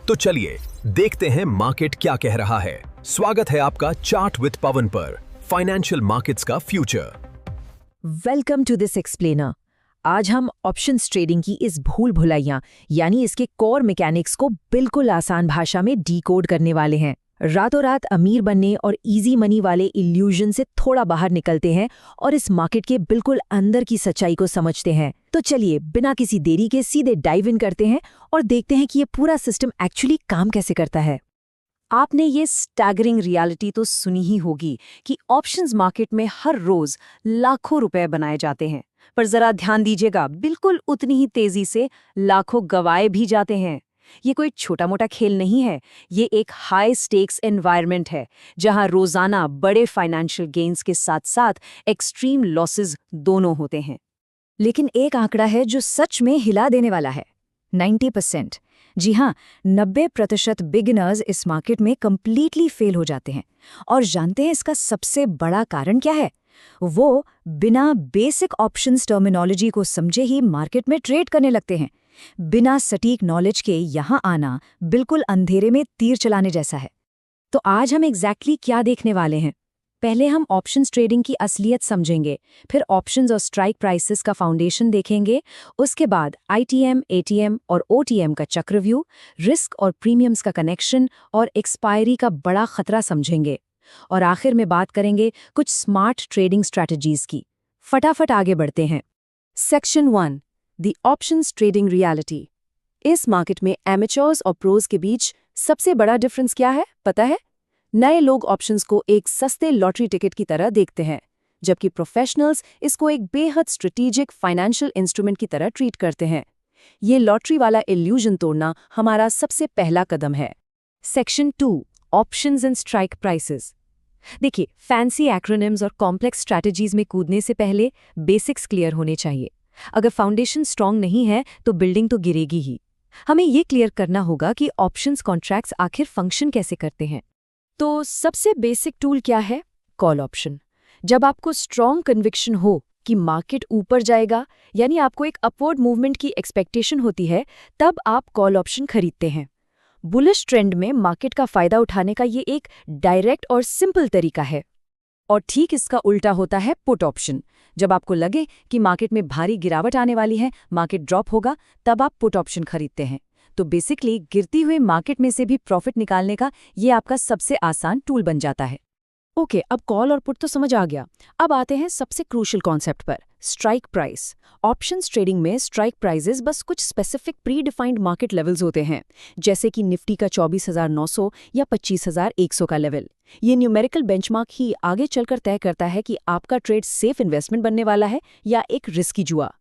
तो चलिए देखते हैं मार्केट क्या कह रहा है। स्वागत है आपका चार्ट विद पवन पर, फाइनेंशियल मार्केट्स का future. Welcome to this explainer. आज हम ऑप्शंस ट्रेडिंग की इस भूल भुलैया यानी इसके कोर मैकेनिक्स को बिल्कुल आसान भाषा में डीकोड करने वाले हैं। रातों रात अमीर बनने और इजी मनी वाले इल्यूजन से थोड़ा बाहर निकलते हैं और इस मार्केट के बिल्कुल अंदर की सच्चाई को समझते हैं। तो चलिए बिना किसी देरी के सीधे डाइव इन करते हैं और देखते हैं कि ये पूरा सिस्टम एक्चुअली काम कैसे करता है। आपने ये स्टैगरिंग रियलिटी तो सुनी ही होगी कि ऑप्शंस मार्केट में हर रोज लाखों रुपए बनाए जाते हैं, पर जरा ध्यान दीजिएगा, बिल्कुल उतनी ही तेजी से लाखों गवाए भी जाते हैं। ये कोई छोटा मोटा खेल नहीं है, ये एक हाई स्टेक्स एनवायरनमेंट है जहां रोजाना बड़े फाइनेंशियल गेन्स के साथ साथ एक्सट्रीम लॉसेस दोनों होते हैं। लेकिन एक आंकड़ा है जो सच में हिला देने वाला है, 90%। जी हाँ, 90% बिगिनर्स इस मार्केट में कंप्लीटली फेल हो जाते हैं। और जानते हैं इसका सबसे बड़ा कारण क्या है? वो बिना बेसिक ऑप्शंस टर्मिनोलॉजी को समझे ही मार्केट में ट्रेड करने लगते हैं। बिना सटीक नॉलेज के यहाँ आना बिल्कुल अंधेरे में तीर चलाने जैसा है। तो आज हम एग्जैक्टली क्या देखने वाले हैं? पहले हम ऑप्शंस ट्रेडिंग की असलियत समझेंगे, फिर ऑप्शंस और स्ट्राइक प्राइसेस का फाउंडेशन देखेंगे, उसके बाद आईटीएम, एटीएम और ओटीएम का चक्रव्यूह, रिस्क और प्रीमियम्स का कनेक्शन और एक्सपायरी का बड़ा खतरा समझेंगे, और आखिर में बात करेंगे कुछ स्मार्ट ट्रेडिंग स्ट्रैटेजीज की। फटाफट आगे बढ़ते हैं। Section 1, the options trading reality. इस मार्केट में एमेचर्स और प्रोज के बीच सबसे बड़ा डिफरेंस क्या है, पता है? नए लोग ऑप्शंस को एक सस्ते लॉटरी टिकट की तरह देखते हैं, जबकि प्रोफेशनल्स इसको एक बेहद स्ट्रेटेजिक फाइनेंशियल इंस्ट्रूमेंट की तरह ट्रीट करते हैं। ये लॉटरी वाला इल्यूजन तोड़ना हमारा सबसे पहला कदम है। Section 2, options and strike prices. देखिए, फैंसी एक्रोनिम्स और कॉम्प्लेक्स स्ट्रैटेजीज में कूदने से पहले बेसिक्स क्लियर होने चाहिए। अगर फाउंडेशन स्ट्रांग नहीं है तो बिल्डिंग तो गिरेगी ही। हमें ये क्लियर करना होगा कि ऑप्शंस कॉन्ट्रैक्ट्स आखिर फंक्शन कैसे करते हैं। तो सबसे बेसिक टूल क्या है? Call option. जब आपको स्ट्रॉन्ग कन्विक्शन हो कि मार्केट ऊपर जाएगा, यानी आपको एक अपवर्ड मूवमेंट की एक्सपेक्टेशन होती है, तब आप कॉल ऑप्शन खरीदते हैं। बुलिश ट्रेंड में मार्केट का फायदा उठाने का ये एक डायरेक्ट और सिंपल तरीका है। और ठीक इसका उल्टा होता है पुट ऑप्शन। जब आपको लगे कि मार्केट में भारी गिरावट आने वाली है, मार्केट ड्रॉप होगा, तब आप पुट ऑप्शन खरीदते हैं। तो बेसिकली गिरती हुई मार्केट में से भी प्रॉफिट निकालने का ये आपका सबसे आसान टूल बन जाता है। ओके, अब कॉल और पुट तो समझ आ गया। अब आते हैं सबसे क्रूशियल कॉन्सेप्ट पर, स्ट्राइक प्राइस। ऑप्शंस ट्रेडिंग में स्ट्राइक प्राइसेस बस कुछ specific pre defined market levels होते हैं, जैसे कि निफ्टी का 24,900 या 25,100 का लेवल। ये न्यूमेरिकल बेंचमार्क ही आगे चलकर तय करता है कि आपका ट्रेड सेफ इन्वेस्टमेंट बनने वाला है या एक रिस्की जुआ।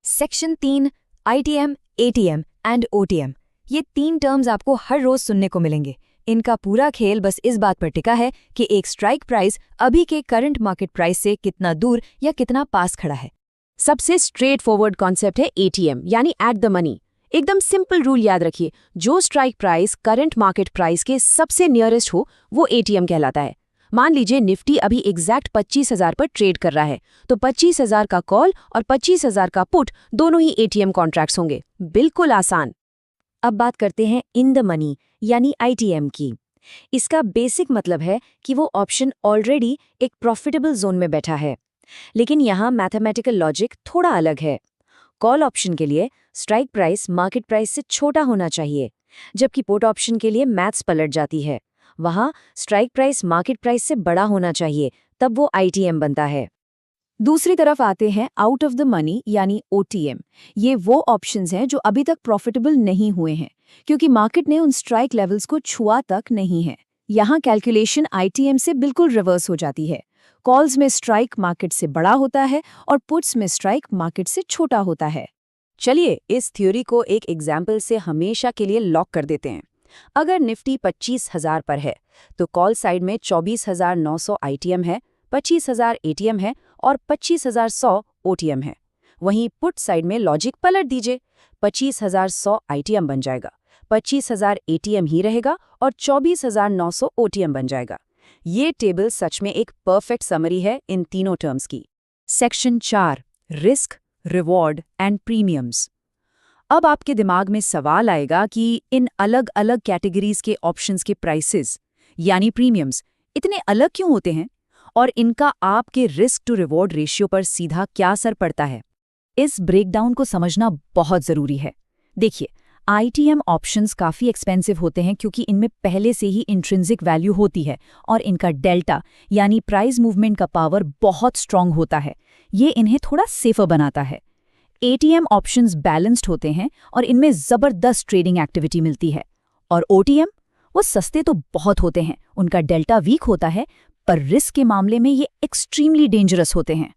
Section 3, ITM, ATM and OTM. ये 3 टर्म्स आपको हर रोज सुनने को मिलेंगे। इनका पूरा खेल बस इस बात पर टिका है कि एक स्ट्राइक प्राइस अभी के करंट मार्केट प्राइस से कितना दूर या कितना पास खड़ा है। सबसे स्ट्रेट फॉरवर्ड कॉन्सेप्ट है एटीएम, यानी एट द मनी। एकदम सिंपल रूल याद रखिए, जो strike price current market price के सबसे नियरेस्ट हो वो एटीएम कहलाता है। मान लीजिए निफ्टी अभी एग्जैक्ट 25,000 पर ट्रेड कर रहा है, तो 25,000 का कॉल और 25,000 का पुट दोनों ही एटीएम कॉन्ट्रैक्ट्स होंगे। बिल्कुल आसान। अब बात करते हैं इन द मनी यानी आईटीएम की। इसका बेसिक मतलब है कि वो ऑप्शन ऑलरेडी एक प्रॉफिटेबल जोन में बैठा है। लेकिन यहाँ मैथमेटिकल लॉजिक थोड़ा अलग है। कॉल ऑप्शन के लिए स्ट्राइक प्राइस मार्केट प्राइस से छोटा होना चाहिए, जबकि पुट ऑप्शन के लिए मैथ्स पलट जाती है। वहाँ स्ट्राइक प्राइस मार्केट प्राइस से बड़ा होना चाहिए, तब वो आईटीएम बनता है। दूसरी तरफ आते हैं आउट ऑफ द मनी यानी ओटीएम। ये वो ऑप्शंस हैं जो अभी तक प्रॉफिटेबल नहीं हुए हैं, क्योंकि मार्केट ने उन स्ट्राइक लेवल्स को छुआ तक नहीं है। यहाँ कैलकुलेशन आईटीएम से बिल्कुल रिवर्स हो जाती है। कॉल्स में स्ट्राइक मार्केट से बड़ा होता है और पुट्स में स्ट्राइक मार्केट से छोटा होता है। चलिए इस थ्योरी को एक एग्जाम्पल से हमेशा के लिए लॉक कर देते हैं। अगर निफ्टी 25,000 पर है, तो कॉल साइड में 24,900 आईटीएम है, 25,000 एटीएम है और 25,100 ओटीएम है। वहीं पुट साइड में लॉजिक पलट दीजिए, 25,100 आईटीएम बन जाएगा, 25,000 एटीएम ही रहेगा और 24,900 ओटीएम बन जाएगा। ये टेबल सच में एक परफेक्ट समरी है इन तीनों टर्म्स की। Section 4, risk, reward and premiums. अब आपके दिमाग में सवाल आएगा कि इन अलग अलग कैटेगरीज के ऑप्शंस के प्राइसेस यानी प्रीमियम्स इतने अलग क्यों होते हैं और इनका आपके रिस्क टू रिवॉर्ड रेशियो पर सीधा क्या असर पड़ता है। इस ब्रेकडाउन को समझना बहुत जरूरी है। देखिए, आईटीएम ऑप्शंस काफ़ी एक्सपेंसिव होते हैं क्योंकि इनमें पहले से ही इंट्रिंसिक वैल्यू होती है और इनका डेल्टा यानी प्राइस मूवमेंट का पावर बहुत स्ट्रांग होता है। ये इन्हें थोड़ा सेफर बनाता है। एटीएम ऑप्शंस बैलेंस्ड होते हैं और इनमें ज़बरदस्त ट्रेडिंग एक्टिविटी मिलती है। और ओटीएम, वो सस्ते तो बहुत होते हैं, उनका डेल्टा वीक होता है, पर रिस्क के मामले में ये एक्सट्रीमली डेंजरस होते हैं।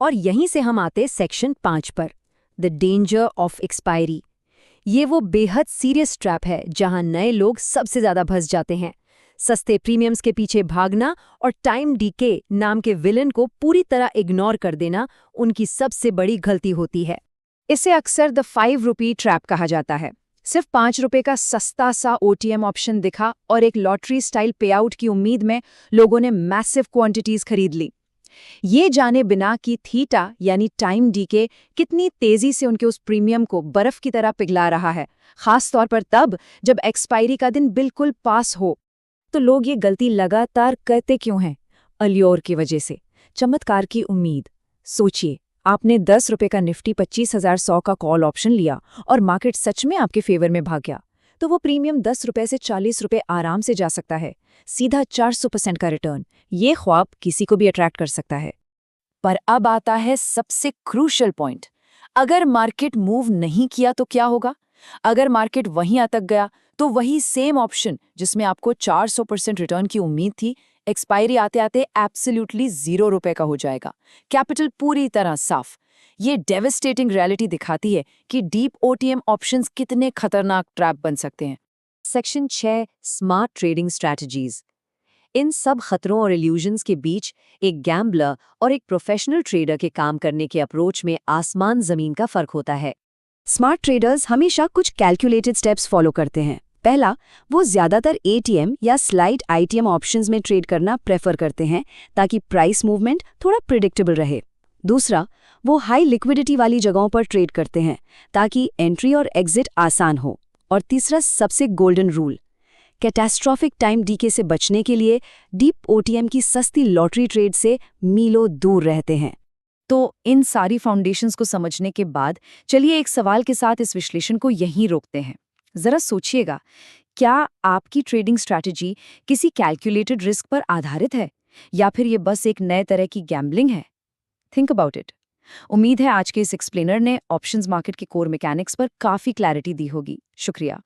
और यहीं से हम आते सेक्शन 5 पर, द डेंजर ऑफ एक्सपायरी। ये वो बेहद सीरियस ट्रैप है जहां नए लोग सबसे ज्यादा फंस जाते हैं। सस्ते प्रीमियम्स के पीछे भागना और टाइम डीके नाम के विलन को पूरी तरह इग्नोर कर देना उनकी सबसे बड़ी गलती होती है। इसे अक्सर द 5 रुपी ट्रैप कहा जाता है। सिर्फ 5 रुपए का सस्ता सा ओटीएम ऑप्शन दिखा और एक लॉटरी स्टाइल पेआउट की उम्मीद में लोगों ने मैसिव क्वांटिटीज खरीद ली, ये जाने बिना कि थीटा यानी टाइम डीके कितनी तेजी से उनके उस प्रीमियम को बर्फ की तरह पिघला रहा है, खास तौर पर तब जब एक्सपायरी का दिन बिल्कुल पास हो। तो लोग ये गलती लगातार करते क्यों हैं? अल्योर की वजह से, चमत्कार की उम्मीद। सोचिए, आपने 10 रुपए का निफ्टी 25,100 का कॉल ऑप्शन लिया और मार्केट सच में आपके फेवर में भाग गया, तो वो प्रीमियम 10 रुपए से 40 रुपए आराम से जा सकता है, सीधा 400% का रिटर्न। ये ख्वाब किसी को भी अट्रैक्ट कर सकता है। पर अब आता है सबसे क्रूशियल पॉइंट। अगर मार्केट मूव नहीं किया तो क्या होगा? अगर मार्केट वहीं अटक गया तो वही सेम ऑप्शन जिसमें आपको 400% रिटर्न की उम्मीद थी, एक्सपायरी आते आते एब्सोल्युटली 0 रुपए का हो जाएगा, कैपिटल पूरी तरह साफ। ये डेविस्टेटिंग रियलिटी दिखाती है कि डीप ओटीएम ऑप्शंस कितने खतरनाक ट्रैप बन सकते हैं। Section 6, smart trading strategies. इन सब खतरों और इल्यूजन्स के बीच एक गैम्बलर और एक प्रोफेशनल ट्रेडर के काम करने के अप्रोच में आसमान जमीन का फर्क होता है। स्मार्ट ट्रेडर्स हमेशा कुछ कैलकुलेटेड स्टेप्स फॉलो करते हैं। पहला, वो ज्यादातर एटीएम या स्लाइड आईटीएम ऑप्शंस में ट्रेड करना प्रेफर करते हैं ताकि प्राइस मूवमेंट थोड़ा प्रिडिक्टेबल रहे। दूसरा, वो हाई लिक्विडिटी वाली जगहों पर ट्रेड करते हैं ताकि एंट्री और एग्जिट आसान हो। और तीसरा, सबसे golden rule, catastrophic time DK से बचने के लिए डीप ओटीएम की सस्ती लॉटरी ट्रेड से मीलों दूर रहते हैं। तो इन सारी फाउंडेशंस को समझने के बाद चलिए एक सवाल के साथ इस विश्लेषण को यहीं रोकते हैं। जरा सोचिएगा, क्या आपकी ट्रेडिंग स्ट्रैटेजी किसी कैलकुलेटेड रिस्क पर आधारित है या फिर ये बस एक नए तरह की गैम्बलिंग है? Think about it. उम्मीद है आज के इस एक्सप्लेनर ने ऑप्शंस मार्केट के कोर मैकेनिक्स पर काफी क्लैरिटी दी होगी। शुक्रिया।